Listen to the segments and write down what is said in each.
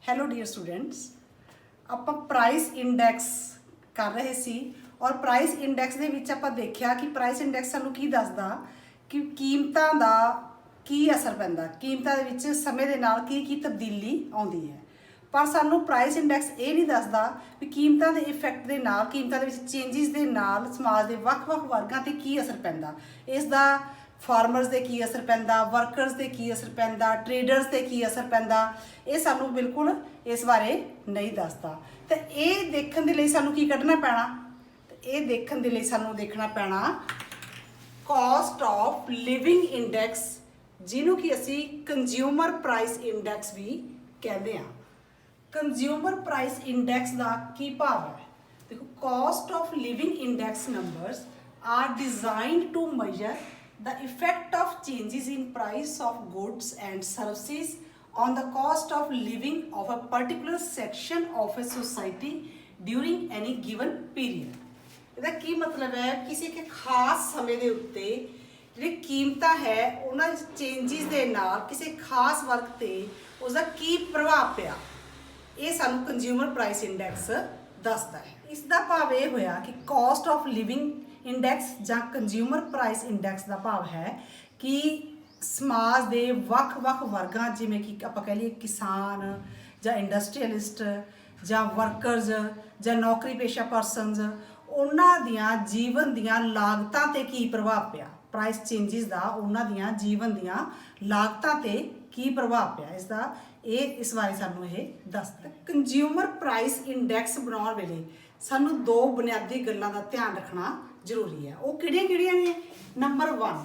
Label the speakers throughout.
Speaker 1: Hello dear students, ਆਪਾਂ price index ਕਰ ਰਹੇ ਸੀ ਔਰ ਪ੍ਰਾਈਸ ਇੰਡੈਕਸ ਦੇ ਵਿੱਚ ਆਪਾਂ ਦੇਖਿਆ ਕਿ ਪ੍ਰਾਈਸ ਇੰਡੈਕਸ ਸਾਨੂੰ ਕੀ ਦੱਸਦਾ ਕਿ ਕੀਮਤਾਂ ਦਾ ਕੀ ਅਸਰ ਪੈਂਦਾ, ਕੀਮਤਾਂ ਦੇ ਵਿੱਚ ਸਮੇਂ ਦੇ ਨਾਲ ਕੀ ਤਬਦੀਲੀ ਆਉਂਦੀ ਹੈ। ਪਰ ਸਾਨੂੰ ਪ੍ਰਾਈਸ ਇੰਡੈਕਸ ਇਹ ਨਹੀਂ ਦੱਸਦਾ ਵੀ ਕੀਮਤਾਂ ਦੇ ਇਫੈਕਟ ਦੇ ਨਾਲ, ਕੀਮਤਾਂ ਦੇ ਵਿੱਚ ਚੇਂਜਿਸ ਦੇ ਨਾਲ ਸਮਾਜ ਦੇ ਵੱਖ-ਵੱਖ ਵਰਗਾਂ ਤੇ ਕੀ ਅਸਰ ਪੈਂਦਾ। ਇਸ ਦਾ फार्मर्स ਦੇ ਕੀ ਅਸਰ ਪੈਂਦਾ, ਵਰਕਰਸ ਦੇ ਕੀ ਅਸਰ ਪੈਂਦਾ, ਟ੍ਰੇਡਰਸ ਤੇ ਕੀ ਅਸਰ ਪੈਂਦਾ, ਇਹ ਸਾਨੂੰ ਬਿਲਕੁਲ ਇਸ ਬਾਰੇ ਨਹੀਂ ਦੱਸਦਾ। ਤੇ ਇਹ ਦੇਖਣ ਦੇ ਲਈ ਸਾਨੂੰ ਕੀ ਕੱਢਣਾ ਪੈਣਾ, ਤੇ ਇਹ ਦੇਖਣ ਦੇ ਲਈ ਸਾਨੂੰ ਦੇਖਣਾ ਪੈਣਾ ਕਾਸਟ ਆਫ ਲਿਵਿੰਗ ਇੰਡੈਕਸ, ਜਿਹਨੂੰ ਕਿ ਅਸੀਂ ਕੰਜ਼ਿਊਮਰ ਪ੍ਰਾਈਸ ਇੰਡੈਕਸ ਵੀ ਕਹਿੰਦੇ ਹਾਂ। ਕੰਜ਼ਿਊਮਰ ਪ੍ਰਾਈਸ ਇੰਡੈਕਸ ਦਾ ਕੀ ਭਾਵ ਹੈ? ਦੇਖੋ, cost of living index numbers are designed to measure the effect of changes in price of goods and services on the cost of living of a particular section of a society during any given period। ਇਹਦਾ ਕੀ ਮਤਲਬ ਹੈ? ਕਿਸੇ ਇੱਕ ਖਾਸ ਸਮੇਂ ਦੇ ਉੱਤੇ ਜਿਹੜੀ ਕੀਮਤਾਂ ਹੈ ਉਹਨਾਂ ਦੇ ਚੇਂਜਿਸ ਦੇ ਨਾਲ ਕਿਸੇ ਖਾਸ ਵਰਗ ਤੇ ਉਸਦਾ ਕੀ ਪ੍ਰਭਾਵ ਪਿਆ, ਇਹ ਸਾਨੂੰ ਕੰਜ਼ਿਊਮਰ ਪ੍ਰਾਈਸ ਇੰਡੈਕਸ ਦੱਸਦਾ ਹੈ। ਇਸ ਦਾ ਭਾਵ ਇਹ ਹੋਇਆ ਕਿ ਕਾਸਟ ਆਫ ਲਿਵਿੰਗ ਇੰਡੈਕਸ ਜਾਂ ਕੰਜ਼ਿਊਮਰ ਪ੍ਰਾਈਸ ਇੰਡੈਕਸ ਦਾ ਭਾਵ ਹੈ ਕਿ ਸਮਾਜ ਦੇ ਵੱਖ-ਵੱਖ ਵਰਗਾਂ, ਜਿਵੇਂ ਕਿ ਆਪਾਂ ਕਹਿ ਲਈਏ ਕਿਸਾਨ ਜਾਂ ਇੰਡਸਟਰੀਅਲਿਸਟ ਜਾਂ ਵਰਕਰਸ ਜਾਂ ਨੌਕਰੀ ਪੇਸ਼ਾ ਪਰਸਨਸ, ਉਹਨਾਂ ਦੀਆਂ ਜੀਵਨ ਦੀਆਂ ਲਾਗਤਾਂ ਤੇ ਕੀ ਪ੍ਰਭਾਵ ਪਿਆ, ਪ੍ਰਾਈਸ ਚੇਂਜਿਸ ਦਾ ਉਹਨਾਂ ਦੀਆਂ ਜੀਵਨ ਦੀਆਂ ਲਾਗਤਾਂ ਤੇ ਕੀ ਪ੍ਰਭਾਵ ਪਿਆ, ਇਸ ਬਾਰੇ ਸਾਨੂੰ ਇਹ ਦੱਸਦਾ। ਕੰਜ਼ਿਊਮਰ ਪ੍ਰਾਈਸ ਇੰਡੈਕਸ ਬਣਾਉਣ ਵੇਲੇ ਸਾਨੂੰ ਦੋ ਬੁਨਿਆਦੀ ਗੱਲਾਂ ਦਾ ਧਿਆਨ ਰੱਖਣਾ ਜ਼ਰੂਰੀ ਹੈ। ਉਹ ਕਿਹੜੀਆਂ ਨੇ? Number 1,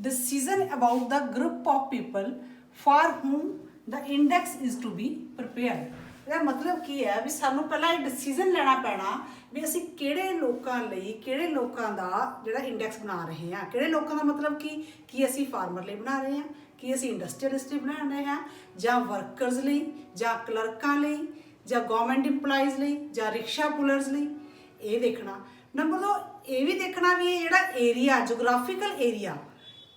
Speaker 1: decision about the group of people for whom the index is to be prepared। ਇਹਦਾ ਮਤਲਬ ਕੀ ਹੈ ਵੀ ਸਾਨੂੰ ਪਹਿਲਾਂ ਇਹ ਡਿਸੀਜ਼ਨ ਲੈਣਾ ਪੈਣਾ ਵੀ ਅਸੀਂ ਕਿਹੜੇ ਲੋਕਾਂ ਲਈ, ਕਿਹੜੇ ਲੋਕਾਂ ਦਾ ਜਿਹੜਾ ਇੰਡੈਕਸ ਬਣਾ ਰਹੇ ਹਾਂ। ਕਿਹੜੇ ਲੋਕਾਂ ਦਾ ਮਤਲਬ ਕੀ ਅਸੀਂ ਫਾਰਮਰ ਲਈ ਬਣਾ ਰਹੇ ਹਾਂ, ਕੀ ਅਸੀਂ ਇੰਡਸਟਰੀਅਲਿਸਟ ਲਈ ਬਣਾ ਰਹੇ ਹਾਂ, ਜਾਂ ਵਰਕਰਸ ਲਈ, ਜਾਂ ਕਲਰਕਾਂ ਲਈ, ਜਾਂ ਗਵਰਨਮੈਂਟ ਇੰਪਲਾਈਜ਼ ਲਈ, ਜਾਂ ਰਿਕਸ਼ਾ ਪੁਲਰਸ ਲਈ, ਇਹ ਦੇਖਣਾ। ਨੰਬਰ 2, ਇਹ ਵੀ ਦੇਖਣਾ ਵੀ ਇਹ ਜਿਹੜਾ ਏਰੀਆ, ਜੋਗ੍ਰਾਫੀਕਲ ਏਰੀਆ,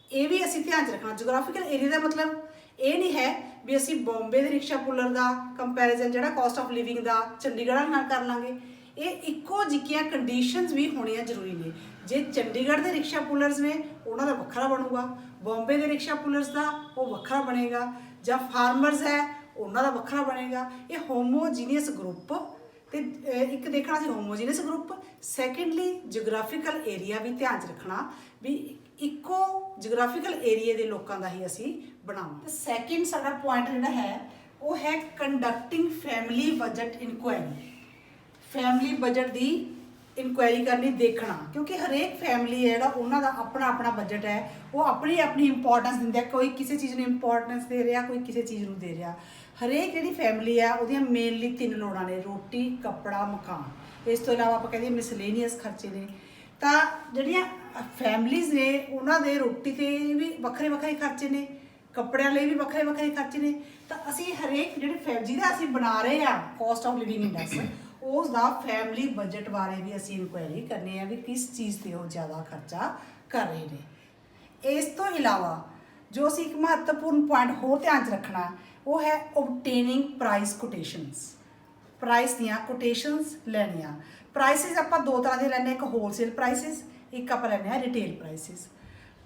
Speaker 1: ਇਹ ਵੀ ਅਸੀਂ ਧਿਆਨ 'ਚ ਰੱਖਣਾ। ਜੋਗ੍ਰਾਫੀਕਲ ਏਰੀਆ ਦਾ ਮਤਲਬ ਇਹ ਨਹੀਂ ਹੈ ਵੀ ਅਸੀਂ ਬੰਬੇ ਦੇ ਰਿਕਸ਼ਾ ਪੁਲਰ ਦਾ ਕੰਪੈਰੀਜ਼ਨ ਜਿਹੜਾ ਕਾਸਟ ਆਫ ਲਿਵਿੰਗ ਦਾ ਚੰਡੀਗੜ੍ਹ ਨਾਲ ਕਰ ਲਾਂਗੇ। ਇਹ ਇੱਕੋ ਜਿਹੀਆਂ ਕੰਡੀਸ਼ਨਸ ਵੀ ਹੋਣੀਆਂ ਜ਼ਰੂਰੀ ਨੇ। ਜੇ ਚੰਡੀਗੜ੍ਹ ਦੇ ਰਿਕਸ਼ਾ ਪੁਲਰਸ ਨੇ ਉਹਨਾਂ ਦਾ ਵੱਖਰਾ ਬਣੂਗਾ, ਬੰਬੇ ਦੇ ਰਿਕਸ਼ਾ ਪੁਲਰਸ ਦਾ ਉਹ ਵੱਖਰਾ ਬਣੇਗਾ, ਜਾਂ ਫਾਰਮਰਸ ਹੈ ਉਹਨਾਂ ਦਾ ਵੱਖਰਾ ਬਣੇਗਾ। ਇਹ ਹੋਮੋਜੀਨੀਅਸ ਗਰੁੱਪ, ਤੇ ਇੱਕ ਦੇਖਣਾ ਸੀ ਹੋਮੋਜੀਨੀਅਸ ਗਰੁੱਪ। ਸੈਕਿੰਡਲੀ ਜੋਗ੍ਰਾਫੀਕਲ ਏਰੀਆ ਵੀ ਧਿਆਨ 'ਚ ਰੱਖਣਾ ਵੀ ਇੱਕੋ ਜੋਗ੍ਰਾਫੀਕਲ ਏਰੀਏ ਦੇ ਲੋਕਾਂ ਦਾ ਹੀ ਅਸੀਂ ਬਣਾਵਾਂਗੇ। ਤੇ ਸੈਕਿੰਡ ਸਾਡਾ ਪੁਆਇੰਟ ਜਿਹੜਾ ਹੈ ਉਹ ਹੈ conducting family budget inquiry. Family budget ਦੀ ਇਨਕੁਆਇਰੀ ਕਰਨੀ, ਦੇਖਣਾ, ਕਿਉਂਕਿ ਹਰੇਕ ਫੈਮਿਲੀ ਹੈ ਜਿਹੜਾ ਉਹਨਾਂ ਦਾ ਆਪਣਾ ਆਪਣਾ ਬਜਟ ਹੈ, ਉਹ ਆਪਣੀ ਆਪਣੀ ਇੰਪੋਰਟੈਂਸ ਦਿੰਦੇ ਆ। ਕੋਈ ਕਿਸੇ ਚੀਜ਼ ਨੂੰ ਇੰਪੋਰਟੈਂਸ ਦੇ ਰਿਹਾ, ਕੋਈ ਕਿਸੇ ਚੀਜ਼ ਨੂੰ ਦੇ ਰਿਹਾ। ਹਰੇਕ ਜਿਹੜੀ ਫੈਮਿਲੀ ਆ ਉਹਦੀਆਂ ਮੇਨਲੀ 3 ਲੋੜਾਂ ਨੇ: ਰੋਟੀ, ਕੱਪੜਾ, ਮਕਾਨ। ਇਸ ਤੋਂ ਇਲਾਵਾ ਆਪਾਂ ਕਹਿੰਦੇ ਮਿਸਲੇਨੀਅਸ ਖਰਚੇ ਨੇ। ਤਾਂ ਜਿਹੜੀਆਂ ਫੈਮਲੀਜ਼ ਨੇ ਉਹਨਾਂ ਦੇ ਰੋਟੀ 'ਤੇ ਵੀ ਵੱਖਰੇ ਵੱਖਰੇ ਖਰਚੇ ਨੇ, ਕੱਪੜਿਆਂ ਲਈ ਵੀ ਵੱਖਰੇ ਵੱਖਰੇ ਖਰਚੇ ਨੇ। ਤਾਂ ਅਸੀਂ ਹਰੇਕ ਜਿਹਦਾ ਅਸੀਂ ਬਣਾ ਰਹੇ ਹਾਂ ਕਾਸਟ ਆਫ ਲਿਵਿੰਗ ਇੰਡੈਕਸ, ਉਸ ਦਾ ਫੈਮਿਲੀ ਬਜਟ ਬਾਰੇ ਵੀ ਅਸੀਂ ਇਨਕੁਆਇਰੀ ਕਰਨੀ ਹੈ ਵੀ ਕਿਸ ਚੀਜ਼ 'ਤੇ ਉਹ ਜ਼ਿਆਦਾ ਖਰਚਾ ਕਰ ਰਹੇ ਨੇ। ਇਸ ਤੋਂ ਇਲਾਵਾ ਜੋ ਅਸੀਂ ਇੱਕ ਮਹੱਤਵਪੂਰਨ ਪੁਆਇੰਟ ਹੋਰ ਧਿਆਨ 'ਚ ਰੱਖਣਾ ਉਹ ਹੈ ਓਬਟੇਨਿੰਗ ਪ੍ਰਾਈਸ ਕੋਟੇਸ਼ਨਸ। ਪ੍ਰਾਈਸ ਦੀਆਂ ਕੋਟੇਸ਼ਨਸ ਲੈਣੀਆਂ। ਪ੍ਰਾਈਸਿਸ ਆਪਾਂ ਦੋ ਤਰ੍ਹਾਂ ਦੇ ਲੈਂਦੇ, ਇੱਕ ਹੋਲਸੇਲ ਪ੍ਰਾਈਸਿਸ, ਇੱਕ ਆਪਾਂ ਲੈਂਦੇ ਹਾਂ ਰਿਟੇਲ ਪ੍ਰਾਈਸਿਸ।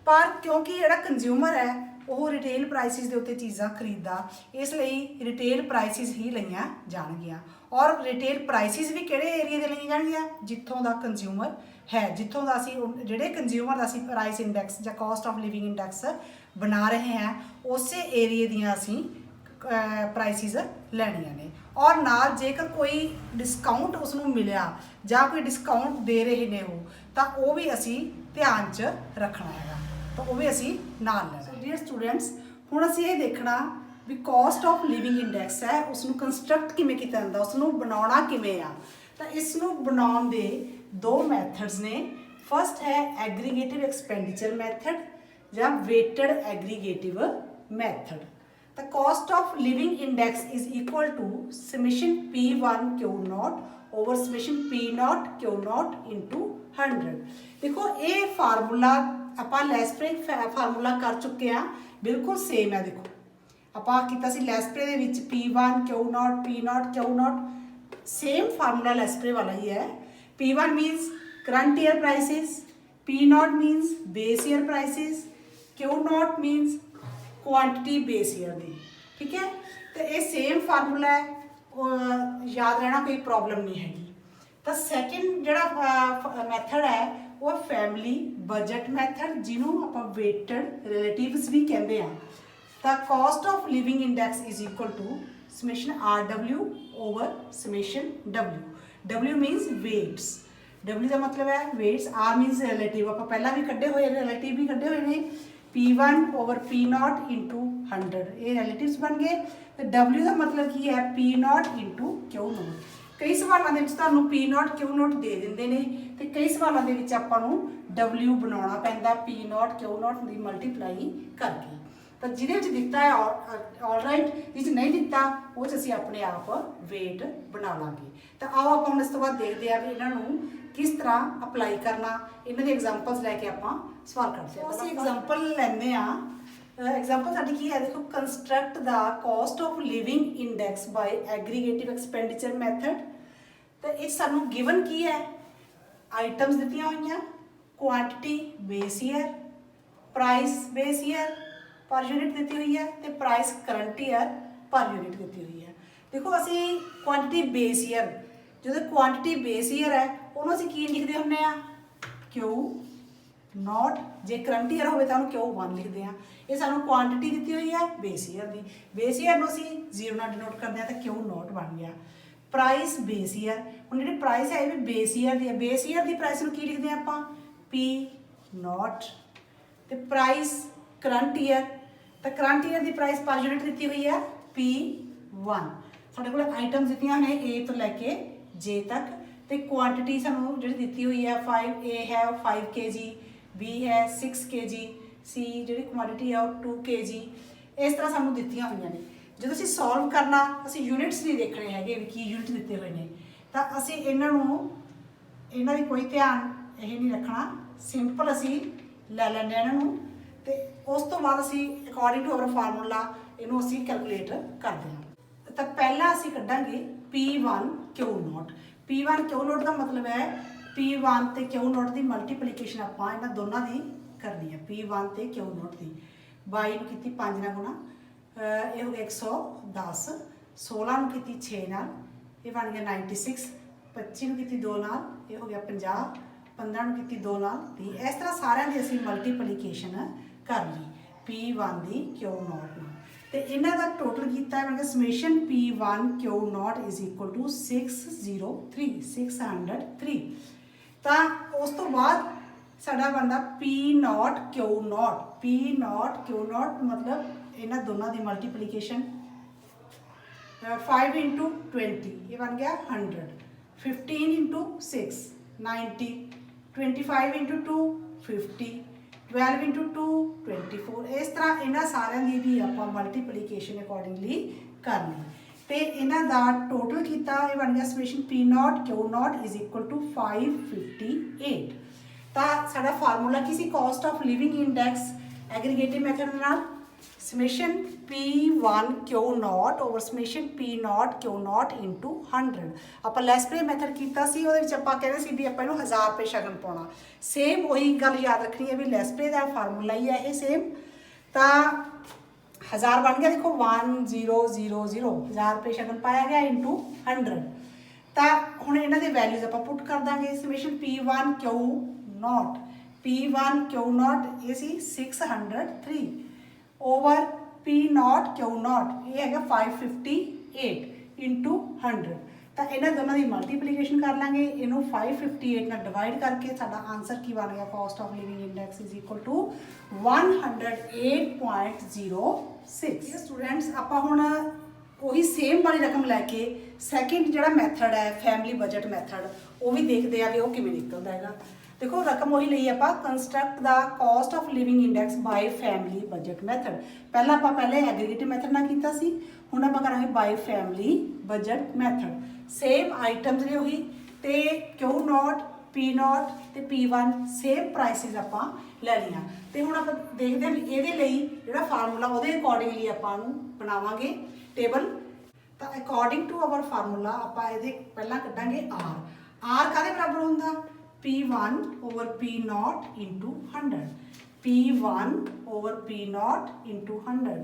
Speaker 1: ਪਰ ਕਿਉਂਕਿ ਜਿਹੜਾ ਕੰਜ਼ਿਊਮਰ ਹੈ ਉਹ ਰਿਟੇਲ ਪ੍ਰਾਈਸਿਸ ਦੇ ਉੱਤੇ ਚੀਜ਼ਾਂ ਖਰੀਦਦਾ, ਇਸ ਲਈ ਰਿਟੇਲ ਪ੍ਰਾਈਸਿਸ ਹੀ ਲਈਆਂ ਜਾਣਗੀਆਂ। ਔਰ ਰਿਟੇਲ ਪ੍ਰਾਈਸਿਸ ਵੀ ਕਿਹੜੇ ਏਰੀਏ ਦੇ ਲਈਆਂ ਜਾਣਗੀਆਂ? ਜਿੱਥੋਂ ਦਾ ਕੰਜ਼ਿਊਮਰ ਹੈ, ਜਿੱਥੋਂ ਦਾ ਅਸੀਂ ਜਿਹੜੇ ਕੰਜ਼ਿਊਮਰ ਦਾ ਅਸੀਂ ਪ੍ਰਾਈਸ ਇੰਡੈਕਸ ਜਾਂ ਕਾਸਟ ਆਫ ਲਿਵਿੰਗ ਇੰਡੈਕਸ ਬਣਾ ਰਹੇ ਹਾਂ ਉਸੇ ਏਰੀਏ ਦੀਆਂ ਅਸੀਂ ਪ੍ਰਾਈਸਿਸ ਲੈਣੀਆਂ ਨੇ। ਔਰ ਨਾਲ ਜੇਕਰ ਕੋਈ ਡਿਸਕਾਊਂਟ ਉਸ ਨੂੰ ਮਿਲਿਆ ਜਾਂ ਕੋਈ ਡਿਸਕਾਊਂਟ ਦੇ ਰਹੇ ਨੇ ਉਹ, ਤਾਂ ਉਹ ਵੀ ਅਸੀਂ ਧਿਆਨ 'ਚ ਰੱਖਣਾ ਹੈਗਾ, ਤਾਂ ਉਹ ਵੀ ਅਸੀਂ ਨਾਲ ਲੈਣਾ। ਡੀਅਰ ਸਟੂਡੈਂਟਸ, ਹੁਣ ਅਸੀਂ ਇਹ ਦੇਖਣਾ ਵੀ ਕਾਸਟ ਆਫ ਲਿਵਿੰਗ ਇੰਡੈਕਸ ਹੈ ਉਸ ਨੂੰ ਕੰਸਟਰਕਟ ਕਿਵੇਂ ਕੀਤਾ ਜਾਂਦਾ, ਉਸ ਨੂੰ ਬਣਾਉਣਾ ਕਿਵੇਂ ਆ। ਤਾਂ ਇਸ ਨੂੰ ਬਣਾਉਣ ਦੇ 2 ਮੈਥਡਸ ਨੇ। ਫਸਟ ਹੈ ਐਗਰੀਗੇਟਿਵ ਐਕਸਪੈਂਡੀਚਰ ਮੈਥਡ ਜਾਂ weighted aggregative method. The cost of living index is equal to summation P1 Q0 over summation P0 Q0 into 100। देखो ये फार्मूला ਆਪਾਂ ਲੈਸਪ੍ਰਿੰਗ फार्मूला कर चुके हैं, बिल्कुल सेम है। देखो ਆਪਾਂ ਕੀਤਾ ਸੀ ਲੈਸਪਰੇ ਦੇ ਵਿੱਚ P1 Q0 P0 Q0 same formula लेस्प्रे वाला ही है। P1 means current year prices, P0 means base year prices, Q0 means quantity base year दी। ठीक है, तो ये सेम फार्मूला है, याद रहना कोई प्रॉब्लम नहीं हैगी। तो सैकेंड जिहड़ा मैथड है वो फैमिली बजट मैथड, जिन्हों आप वेटेड रिलेटिव्स भी कहते हैं। तो cost of living index is equal to summation RW over summation W। W means weights, W का मतलब है weights, R means relative, आप पहला भी कड्डे हुए relative भी कड्डे हुए ने, P1 over P0 into 100 ये relatives बन गए। तो W का मतलब की है P0 into Q0। कई सवालों के तुहानू P0 Q0 दे देंगे ने, तो कई सवालों के आपां नू W बनाना पैंदा P0 Q0 की मल्टीप्लाई करके। तो जिहदे दिता है ऑल राइट, जिस नहीं दिता वो असीं अपने आप वेट बना लांगे। तो आओ आप हम इस तो बाद देखते हैं भी इन्हों किस तरह अपलाई करना, इन्हों एग्जाम्पल्स लैके आप सवाल करते हैं। असीं एग्जाम्पल लैंदे हाँ, एग्जाम्पल साडी की है, देखो construct the cost of living index by aggregative expenditure method. तो ये सानू गिवन की है, आइटम्स दित्तियां होईयां, quantity base year, price base year per unit दी हुई है, तो price current year per unit दी हुई है। देखो असी क्वांटिटी बेस ईयर, जो क्वांटिटी बेस ईयर है उन्होंने असी की लिखते होंगे Q0, जे करंट ईयर हो तो Q1 लिखते हैं। ये सानू क्वांटिटी दी हुई है बेस ईयर की, बेस ईयर में असी 0 नाल डिनोट करते हैं, तो Q0 बन गया। प्राइस बेस ईयर, हम जी प्राइस है भी बेस ईयर की है, बेस ईयर की प्राइस की लिखते हैं आप P0, तो प्राइस करंट ईयर, तो करंट ईयर की प्राइस पर यूनिट दी हुई है P1। साढ़े को आइटम्स दित्तियां ने A तो लैके J तक, तो क्वांटिटी सानू जी दी हुई है 5 A है 5 kg, B है 6 kg, C जी क्वांटिटी है 2 kg, इस तरह सानू दित्तियां हुई ने। जो असीं सॉल्व करना असीं यूनिट्स नहीं देखने हैं कि यूनिट दिते हुए हैं, तो असीं इन्हां दी कोई ध्यान यही नहीं रखना, सिंपल असीं लै लैंदे इन्हां नूं, तो उस तो बाद असीं अकॉर्डिंग टू अवर फार्मूला इनू असीं कैलकुलेट करते हैं। तो पहला असीं कड्डांगे P1 Q0। P1 Q0 का मतलब है P1 ते Q0 की मल्टीप्लीकेशन आपां इन्हां दोनों की करनी है, P1 ते Q0 की 22 नूं कीती 5 नाल गुणा, ये हो गया 110, 16 नूं कीती 6 नाल, ये बन गया 96, 25 नूं कीती 2 नाल, ये हो गया 50, 15 नूं कीती 2 नाल 30। इस तरह सारिਆਂ ਦੀ ਅਸੀਂ मल्टीप्लीकेशन कर ली P1 की Q0 नाल, तो इन्हां दा टोटल कीता है summation P1 Q0 is equal to 603। तो उस तो बाद साडा बनदा P0 Q0, P0 Q0 मतलब इन्हां दोनों की मल्टीप्लीकेशन 5 into 20 ये बन गया 100, 15 into 6 90, 25 into 2 50, 12 into 2 24। इस तरह इन्हां सारिਆਂ ਦੀ भी आप मल्टीप्लीकेशन अकॉर्डिंगली करनी, तो इन्हां दा टोटल किया ये बन गया summation P0 Q0 is equal to 558। तो साडा फार्मूला की सी cost of living index aggregative method नाल summation P1 Q0 over summation P0 Q0 into 100। आप लेस्प्रे मैथड किया सी, उहदे विच आपां कहदे सी भी आपां इहनूं 1000 रुपये शगन पाउणा, सेम वही गल याद रखनी है भी लेस्प्रे का फार्मूला ही है ये सेम। तो 1000 बन गया, देखो 1000 1000 रुपये शगन पाया गया इंटू 100। तो हुण इन्हां दे वैल्यूज आपां पुट कर देंगे, समेशन P1 Q0 ये सी 603 ओवर P0 Q0 ये है 558 इंटू 100। तो इन्होंने दोनों की मल्टीप्लीकेशन कर लेंगे, इनू 558 नाल डिवाइड करके साडा आंसर की बन गया cost of living index is equal to 108.06। Students आपां हुण वही सेम वाली रकम लैके सैकेंड जिहड़ा मैथड है फैमिली बजट मैथड वो भी देखते हैं भी वो किवें निकलदा है। देखो रकम वही लई आपां construct the cost of living index bye family budget method. पहला आपां पहले एग्रीगेटिव मैथड नाल कीता सी, हुण आपां करांगे by family budget method. Same items ने वही, तो Q0 P0 ਤੇ P1 ਸੇਮ ਪ੍ਰਾਈਸਿਸ ਆਪਾਂ ਲੈ ਲਈਆਂ ਤੇ ਹੁਣ ਆਪਾਂ ਦੇਖਦੇ ਹਾਂ ਵੀ ਇਹਦੇ ਲਈ ਜਿਹੜਾ ਫਾਰਮੂਲਾ ਉਹਦੇ ਅਕੋਰਡਿੰਗਲੀ ਆਪਾਂ ਨੂੰ ਬਣਾਵਾਂਗੇ ਟੇਬਲ। ਤਾਂ ਅਕੋਰਡਿੰਗ ਟੂ ਆਵਰ ਫਾਰਮੂਲਾ ਆਪਾਂ ਇਹਦੇ ਪਹਿਲਾਂ ਕੱਢਾਂਗੇ R ਕਾਹਦੇ ਬਰਾਬਰ ਹੁੰਦਾ P1 over P0 into 100 P1 over P0 into 100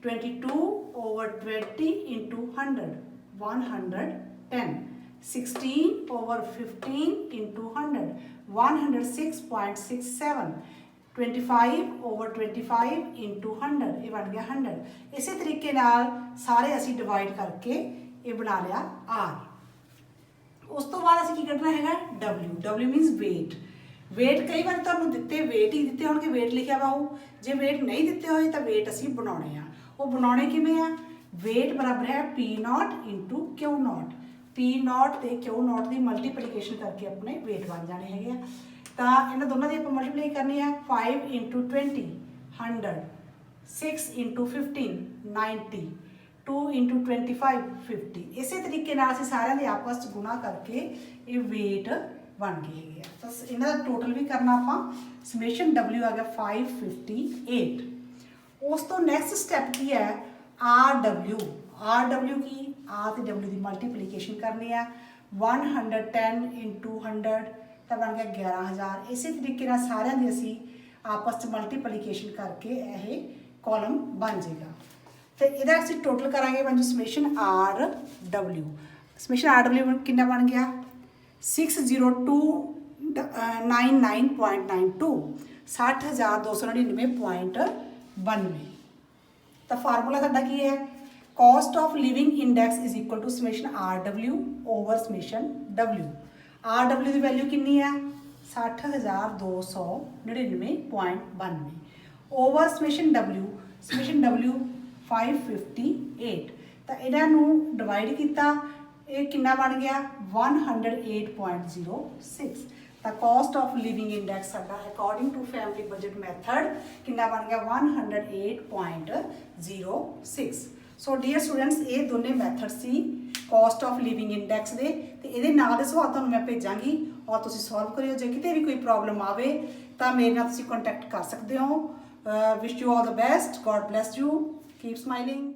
Speaker 1: 22 over 20 into 100 110 16 over 15 into 100 106.67 25 over 25 into 100 ਇਹ ਬਣ ਗਿਆ 100। ਇਸੇ ਤਰੀਕੇ ਨਾਲ ਸਾਰੇ ਅਸੀਂ ਡਿਵਾਈਡ ਕਰਕੇ ਇਹ ਬਣਾ ਲਿਆ R। ਉਸ ਤੋਂ ਬਾਅਦ ਅਸੀਂ ਕੀ ਕੱਢਣਾ ਹੈਗਾ W ਮੀਨਸ weight। weight ਕਈ ਵਾਰ ਤੁਹਾਨੂੰ ਦਿੱਤੇ weight ਹੀ ਦਿੱਤੇ ਹੋਣਗੇ weight ਲਿਖਿਆ ਵਾ ਹੋਊ, ਜੇ weight ਨਹੀਂ ਦਿੱਤੇ ਹੋਏ ਤਾਂ weight ਅਸੀਂ ਬਣਾਉਣੇ ਆ। ਉਹ ਬਣਾਉਣੇ ਕਿਵੇਂ ਆ weight ਬਰਾਬਰ ਹੈ P0 into Q0 P0 ਤੇ Q0 ਦੀ ਮਲਟੀਪਲੀਕੇਸ਼ਨ ਕਰਕੇ ਆਪਣੇ weight ਬਣ ਜਾਣੇ ਹੈਗੇ ਆ। ਤਾਂ ਇਹਨਾਂ ਦੋਨਾਂ ਦੀ ਆਪਾਂ ਮਲਟੀਪਲਾਈ ਕਰਨੀ ਹੈ 5 into 20 100 6 into 15 90 2 into 25 50। ਇਸੇ ਤਰੀਕੇ ਨਾਲ ਅਸੀਂ ਸਾਰਿਆਂ ਦੇ ਆਪਸ 'ਚ ਗੁਣਾ ਕਰਕੇ ਇਹ weight ਬਣ ਗਏ ਹੈਗੇ ਆ। ਤਾਂ ਇਹਨਾਂ ਦਾ ਟੋਟਲ ਵੀ ਕਰਨਾ ਆਪਾਂ ਸਮੇਸ਼ਨ W ਆ ਗਿਆ 558। ਉਸ ਤੋਂ ਨੈਕਸਟ ਸਟੈਪ ਕੀ ਹੈ RW ਕੀ R ਤੇ W ਦੀ ਮਲਟੀਪਲੀਕੇਸ਼ਨ ਕਰਨੀ ਆ 110 into 100 ਤਾਂ ਬਣ ਗਿਆ 11000। ਇਸੇ ਤਰੀਕੇ ਨਾਲ ਸਾਰਿਆਂ ਦੀ ਅਸੀਂ ਆਪਸ 'ਚ ਮਲਟੀਪਲੀਕੇਸ਼ਨ ਕਰਕੇ ਇਹ ਕਾਲਮ ਬਣ ਜਾਏਗਾ ਤੇ ਇਹਦਾ ਅਸੀਂ ਟੋਟਲ ਕਰਾਂਗੇ ਬਣ ਜੂ ਸਮੇਸ਼ਨ RW। ਸਮੇਸ਼ਨ RW ਕਿੰਨਾ ਬਣ ਗਿਆ 60299.92 60299.92। ਤਾਂ ਫਾਰਮੂਲਾ ਸਾਡਾ ਕੀ ਹੈ cost of living index is equal to summation RW over summation W। RW the value ਕਿੰਨੀ ਹੈ 60299.92 ਓਵਰ ਸਮੇਸ਼ਨ W 558। ਤਾਂ ਇਹਨਾਂ ਨੂੰ ਡਿਵਾਈਡ ਕੀਤਾ ਇਹ ਕਿੰਨਾ ਬਣ ਗਿਆ 108.06। ਤਾਂ ਕੋਸਟ ਆਫ ਲਿਵਿੰਗ ਇੰਡੈਕਸ ਸਾਡਾ according to family budget method ਕਿੰਨਾ ਬਣ ਗਿਆ 108.06। ਸੋ ਡੀਅਰ ਸਟੂਡੈਂਟਸ ਇਹ ਦੋਨੇ ਮੈਥਡ ਸੀ ਕੋਸਟ ਆਫ ਲਿਵਿੰਗ ਇੰਡੈਕਸ ਦੇ ਤੇ ਇਹਦੇ ਨਾਲ ਦੇ ਸਵਾਲ ਤੁਹਾਨੂੰ ਮੈਂ ਭੇਜਾਂਗੀ ਔਰ ਤੁਸੀਂ ਸੋਲਵ ਕਰਿਓ। ਜੇ ਕਿਤੇ ਵੀ ਕੋਈ ਪ੍ਰੋਬਲਮ ਆਵੇ ਤਾਂ ਮੇਰੇ ਨਾਲ ਤੁਸੀਂ ਕੰਟੈਕਟ ਕਰ ਸਕਦੇ ਹੋ। Wish you all the best. God bless you. Keep smiling.